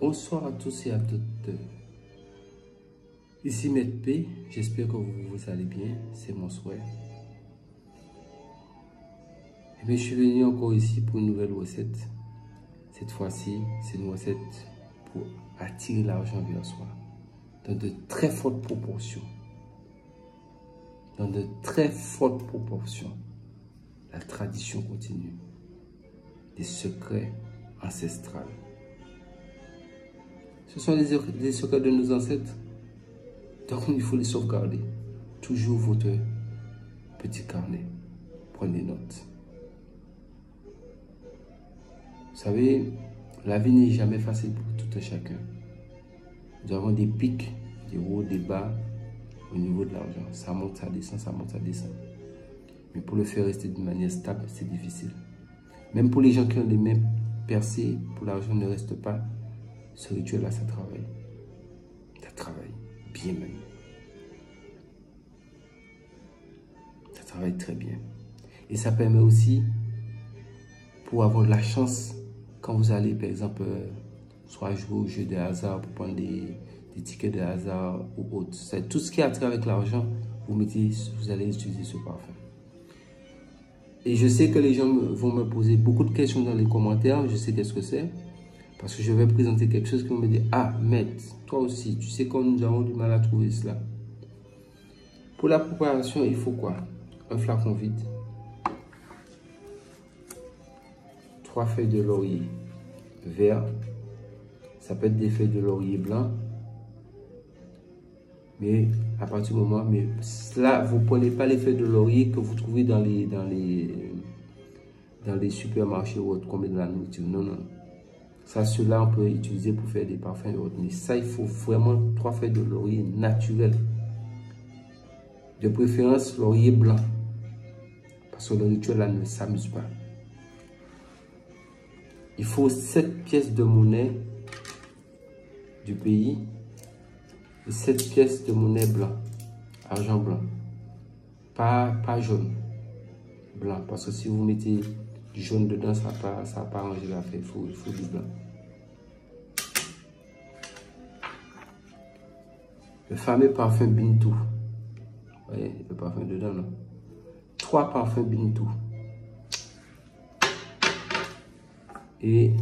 Bonsoir à tous et à toutes. Ici Maître P, j'espère que vous allez bien, c'est mon souhait. Et bien, je suis venu encore ici pour une nouvelle recette. Cette fois-ci, c'est une recette pour attirer l'argent vers soi, dans de très fortes proportions. Dans de très fortes proportions. La tradition continue. Des secrets ancestraux. Ce sont des secrets de nos ancêtres. Donc il faut les sauvegarder. Toujours votre petit carnet. Prenez note. Vous savez, la vie n'est jamais facile pour tout un chacun. Nous avons des pics, des hauts, des bas au niveau de l'argent. Ça monte, ça descend, ça monte, ça descend. Mais pour le faire rester d'une manière stable, c'est difficile. Même pour les gens qui ont les mains percées, pour l'argent ne reste pas. Ce rituel-là, ça travaille. Ça travaille bien même. Ça travaille très bien. Et ça permet aussi, pour avoir de la chance, quand vous allez, par exemple, soit jouer au jeu de hasard pour prendre des tickets de hasard ou autre. C'est tout ce qui a trait avec l'argent, vous allez utiliser ce parfum. Et je sais que les gens vont me poser beaucoup de questions dans les commentaires. Je sais qu'est-ce que c'est. Parce que je vais présenter quelque chose qui vont me dire, ah, Maître, toi aussi, tu sais que nous avons du mal à trouver cela. Pour la préparation, il faut quoi? Un flacon vide. 3 feuilles de laurier vert. Ça peut être des feuilles de laurier blanc. Mais à partir du moment, mais là, vous ne prenez pas les feuilles de laurier que vous trouvez dans les supermarchés ou autres, comme de la nourriture. Non, non. Ça, cela, on peut utiliser pour faire des parfums et autres. Mais ça, il faut vraiment 3 feuilles de laurier naturelles. De préférence, laurier blanc. Parce que le rituel, là, ne s'amuse pas. Il faut 7 pièces de monnaie du pays et 7 pièces de monnaie blanc, argent blanc. Pas jaune, blanc. Parce que si vous mettez du jaune dedans, ça va pas arranger l'affaire. Il faut du blanc. Le fameux parfum Bintou. Vous voyez, le parfum dedans, là. 3 parfums Bintou. Et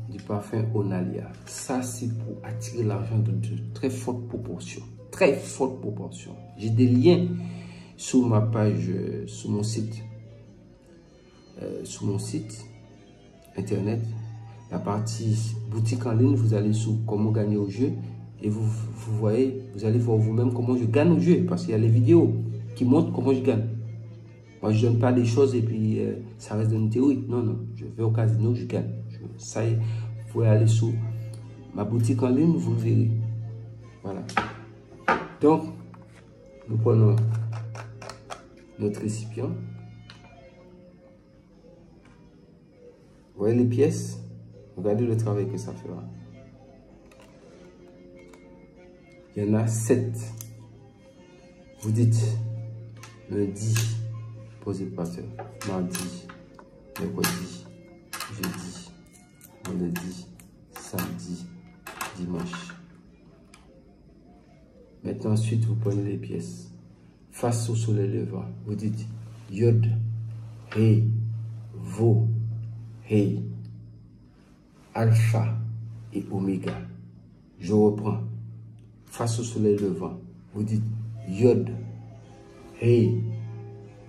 du parfum Onalia. Ça, c'est pour attirer l'argent de très fortes proportions. Très fortes proportions. J'ai des liens sur ma page, sur mon site internet. La partie boutique en ligne, vous allez sur comment gagner au jeu. Et vous voyez, vous allez voir vous-même comment je gagne au jeu. Parce qu'il y a les vidéos qui montrent comment je gagne. Moi, je ne donne pas des choses et puis ça reste dans une théorie. Non, non. Je vais au casino, je gagne. Ça y est, vous pouvez aller sur ma boutique en ligne, vous le verrez. Voilà. Donc, nous prenons notre récipient. Vous voyez les pièces? Regardez le travail que ça fera. Il y en a 7. Vous dites lundi, posez le pasteur. Mardi, mercredi, jeudi, vendredi, samedi, dimanche. Maintenant, ensuite, vous prenez les pièces. Face au soleil levant, vous dites Yod, Hey, Vo, Hey, Alpha et Oméga. Je reprends. Face au soleil levant, vous dites Yod, Hey,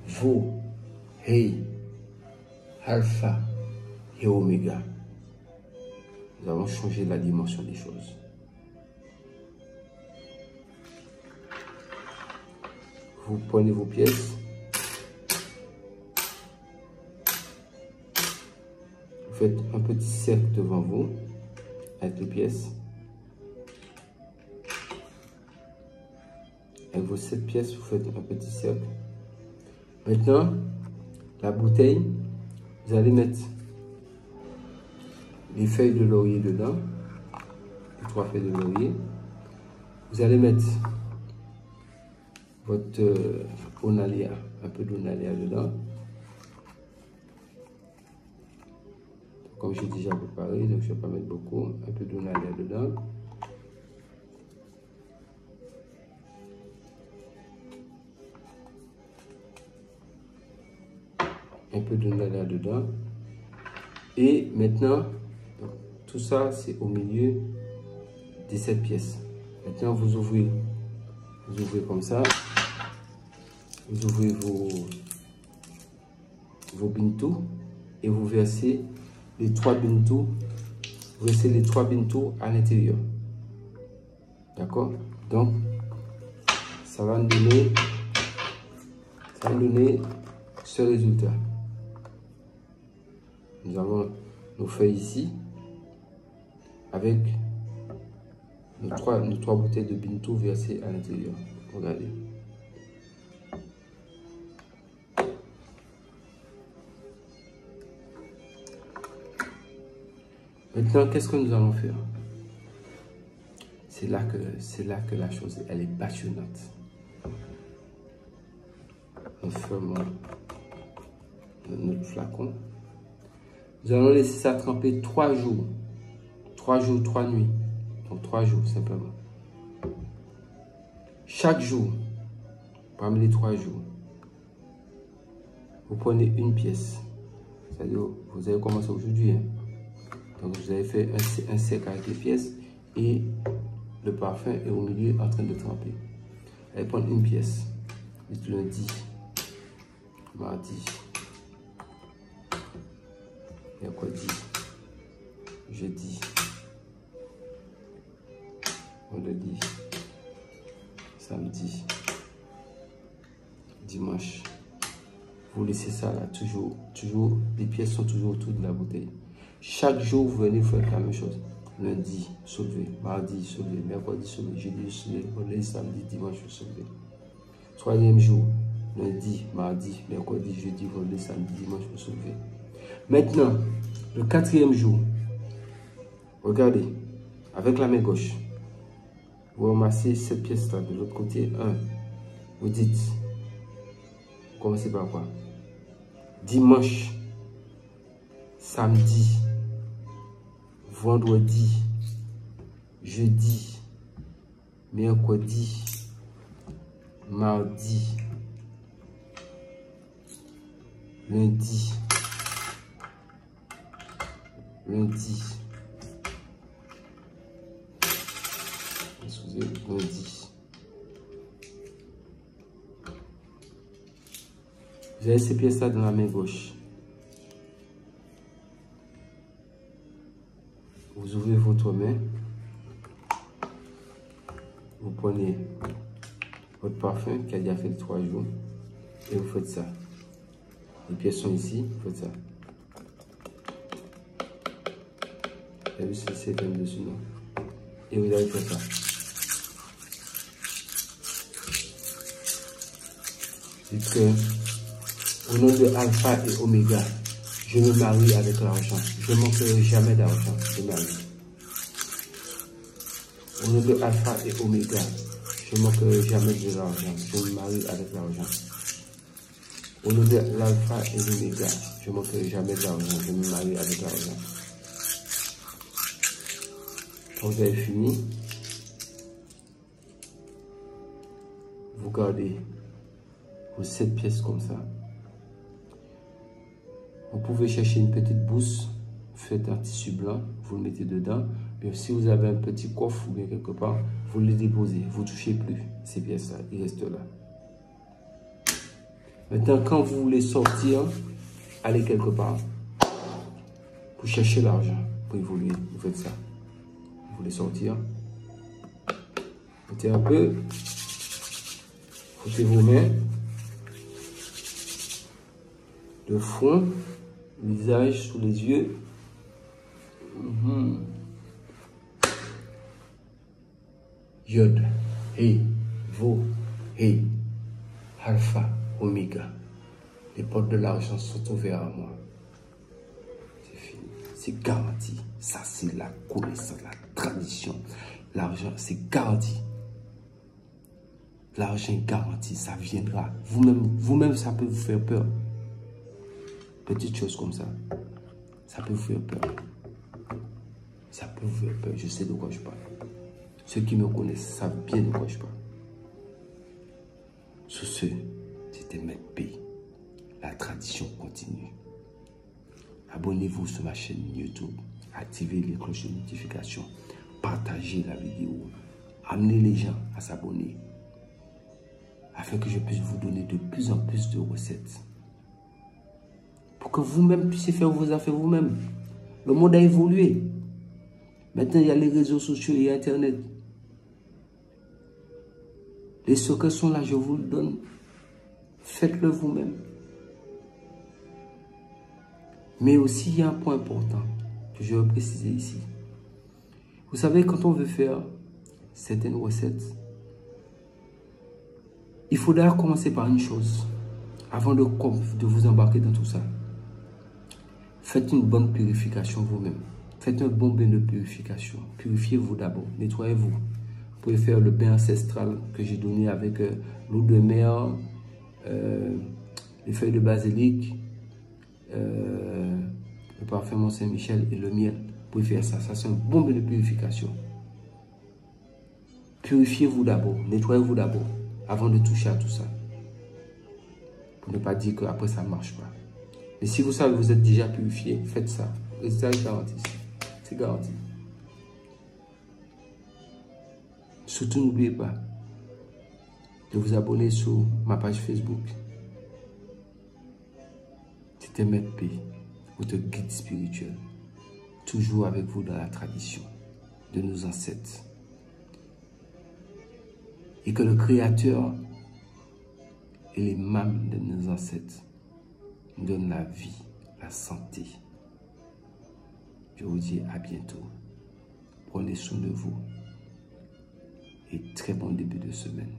Vo, Hey, Alpha et Oméga. Nous avons changé la dimension des choses. Vous prenez vos pièces. Vous faites un petit cercle devant vous avec les pièces. Avec vos 7 pièces, vous faites un petit cercle. Maintenant, la bouteille, vous allez mettre les feuilles de laurier dedans, les 3 feuilles de laurier. Vous allez mettre votre onalia, un peu d'onalia dedans. Comme Bon, j'ai déjà préparé, donc je ne vais pas mettre beaucoup. Un peu d'eau dedans. Un peu de nada dedans. Et maintenant, tout ça, c'est au milieu de cette pièce. Maintenant, vous ouvrez comme ça. Vous ouvrez vos bintou et vous versez les 3 bintou. Vous versez les 3 bintou à l'intérieur. D'accord? Donc, ça va nous donner ce résultat. Nous avons nos feuilles ici avec nos trois bouteilles de bintou versées à l'intérieur. Regardez. Maintenant, qu'est-ce que nous allons faire? C'est là que la chose, elle est passionnante. Nous fermons notre flacon. Nous allons laisser ça tremper 3 jours. 3 jours, 3 nuits. Donc 3 jours simplement. Chaque jour, parmi les 3 jours, vous prenez une pièce. C'est-à-dire, vous avez commencé aujourd'hui. Hein? Donc vous avez fait un cercle avec les pièces et le parfum est au milieu en train de tremper. Vous allez prendre une pièce. Lundi, mardi, mercredi, jeudi, vendredi, samedi, dimanche. Vous laissez ça là, toujours, les pièces sont toujours autour de la bouteille. Chaque jour, vous venez faire la même chose. Lundi, soulever, mardi, soulever, mercredi, soulever, jeudi, soulever, vendredi, samedi, dimanche, soulever. 3e jour, lundi, mardi, mercredi, jeudi, vendredi, samedi, dimanche, vous soulevez. Maintenant, le 4e jour, regardez, avec la main gauche, vous ramassez cette pièce-là de l'autre côté. 1, vous dites, commencez par quoi? Dimanche, samedi, vendredi, jeudi, mercredi, mardi, lundi, excusez, lundi. Vous avez ces pièces-là dans la main gauche. Vous ouvrez votre main. Vous prenez votre parfum qui a déjà fait 3 jours et vous faites ça. Les pièces sont ici, vous faites ça. Vous avez vu c'est comme dessus, non? Et vous allez faire ça. Dites que au nom de Alpha et Oméga, je me marie avec l'argent. Je ne manquerai jamais d'argent. Je me marie. Au nom de Alpha et Oméga, je ne manquerai jamais de l'argent. Je me marie avec l'argent. Au nom de l'Alpha et l'Oméga, je ne manquerai jamais d'argent. Je me marie avec l'argent. Quand vous avez fini, vous gardez vos 7 pièces comme ça. Vous pouvez chercher une petite bourse, faites un tissu blanc, vous le mettez dedans. Mais si vous avez un petit coffre ou bien quelque part, vous le déposez. Vous ne touchez plus ces pièces-là, ils restent là. Maintenant, quand vous voulez sortir, aller quelque part, vous cherchez l'argent pour évoluer. Vous faites ça. Vous voulez sortir, mettez un peu, frottez vos mains, le front, le visage, sous les yeux. Yod, He, Vo, He, Alpha, Oméga. Les portes de l'argent sont ouvertes à moi. C'est fini. C'est garanti. Ça, c'est la connaissance, la tradition. L'argent, c'est garanti. L'argent est garanti. Ça viendra. Vous-même, ça peut vous faire peur. Petite chose comme ça. Ça peut vous faire peur. Ça peut vous faire peur. Je sais de quoi je parle. Ceux qui me connaissent savent bien de quoi je parle. Sur ce, c'était Maître P. La tradition continue. Abonnez-vous sur ma chaîne YouTube. Activez les cloches de notification. Partagez la vidéo. Amenez les gens à s'abonner. Afin que je puisse vous donner de plus en plus de recettes. Pour que vous-même puissiez faire vos affaires vous-même. Le monde a évolué. Maintenant, il y a les réseaux sociaux et Internet. Les secrets sont là, je vous le donne. Faites-le vous-même. Mais aussi, il y a un point important que je veux préciser ici. Vous savez, quand on veut faire certaines recettes, il faudra commencer par une chose. Avant de vous embarquer dans tout ça, faites une bonne purification vous-même. Faites un bon bain de purification. Purifiez-vous d'abord. Nettoyez-vous. Vous pouvez faire le bain ancestral que j'ai donné avec l'eau de mer, les feuilles de basilic, le parfum Mont-Saint-Michel et le miel. Vous pouvez faire ça. Ça, c'est un bon bain de purification. Purifiez-vous d'abord. Nettoyez-vous d'abord avant de toucher à tout ça. Pour ne pas dire qu'après ça ne marche pas. Mais si vous savez que vous êtes déjà purifié, faites ça. Résultat est garanti. C'est garanti. Surtout, n'oubliez pas de vous abonner sur ma page Facebook. C'était Maître P, votre guide spirituel. Toujours avec vous dans la tradition de nos ancêtres. Et que le Créateur et les mâmes de nos ancêtres nous donnent la vie, la santé. Je vous dis à bientôt. Prenez soin de vous et très bon début de semaine.